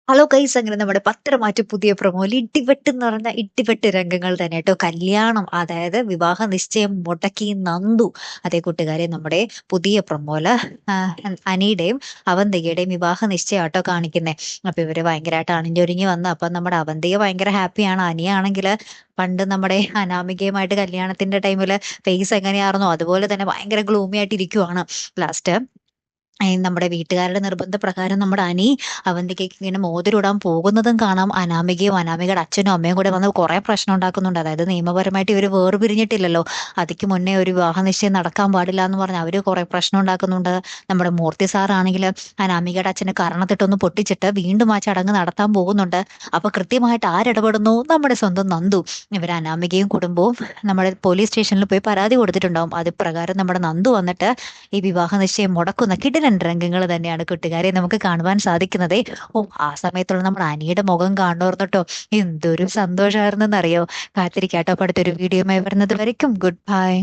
Hello guys, അങ്ങനെ നമ്മുടെ പത്രമാറ്റ് പുതിയ പ്രൊമോയിൽ ഇടിവെട്ട് എന്ന് പറഞ്ഞ ഇടിവെട്ട് രംഗങ്ങൾ തന്നെ കേട്ടോ. കല്യാണം, അതായത് വിവാഹ നിശ്ചയം മുടക്കി നന്ദു. അതേ കൂട്ടുകാരെ, നമ്മുടെ പുതിയ പ്രൊമോല് അനിയുടെയും അവന്തികയുടെയും വിവാഹ നിശ്ചയം ആട്ടോ കാണിക്കുന്നേ. അപ്പൊ ഇവര് ഭയങ്കരമായിട്ട് അണിഞ്ഞൊരുങ്ങി വന്നു. അപ്പൊ നമ്മുടെ അവന്തിക ഭയങ്കര ഹാപ്പിയാണ്. അനിയാണെങ്കിൽ പണ്ട് നമ്മുടെ അനാമികയുമായിട്ട് കല്യാണത്തിന്റെ ടൈമില് ഫേസ് എങ്ങനെയായിരുന്നോ അതുപോലെ തന്നെ ഭയങ്കര ഗ്ലൂമി ആയിട്ട് ഇരിക്കുവാണ്. ലാസ്റ്റ് നമ്മുടെ വീട്ടുകാരുടെ നിർബന്ധപ്രകാരം നമ്മുടെ അനി അവന്തികയ്ക്ക് ഇങ്ങനെ മോതിരം പോകുന്നതും കാണാം. അനാമികയുടെ അച്ഛനും അമ്മയും കൂടെ വന്ന് കുറെ പ്രശ്നം ഉണ്ടാക്കുന്നുണ്ട്. അതായത് നിയമപരമായിട്ട് ഇവർ വേർപിരിഞ്ഞിട്ടില്ലല്ലോ. അതിക്ക് മുന്നേ ഒരു വിവാഹ നിശ്ചയം നടക്കാൻ പാടില്ല എന്ന് പറഞ്ഞ് അവര് കുറെ പ്രശ്നം ഉണ്ടാക്കുന്നുണ്ട്. നമ്മുടെ മൂർത്തി സാറാണെങ്കിൽ അനാമികയുടെ അച്ഛനെ കർണത്തിട്ടൊന്ന് പൊട്ടിച്ചിട്ട് വീണ്ടും ആ ചടങ്ങ് നടത്താൻ പോകുന്നുണ്ട്. അപ്പൊ കൃത്യമായിട്ട് ആരിടപെടുന്നു? നമ്മുടെ സ്വന്തം നന്ദു. ഇവർ അനാമികയും കുടുംബവും നമ്മുടെ പോലീസ് സ്റ്റേഷനിൽ പോയി പരാതി കൊടുത്തിട്ടുണ്ടാവും. അത് പ്രകാരം നമ്മുടെ നന്ദു വന്നിട്ട് ഈ വിവാഹ നിശ്ചയം മുടക്കുന്ന കിടിലൻ രംഗങ്ങൾ തന്നെയാണ് കൂട്ടുകാരെ നമുക്ക് കാണുവാൻ സാധിക്കുന്നത്. ഓ, ആ സമയത്തുള്ള നമ്മുടെ അനിയുടെ മുഖം കാണുന്നോർന്നിട്ടോ എന്തൊരു സന്തോഷമായിരുന്നെന്നറിയോ. കാത്തിരിക്കാട്ടോ അടുത്തൊരു വീഡിയോയുമായി വരുന്നത് വരയ്ക്കും. Good bye.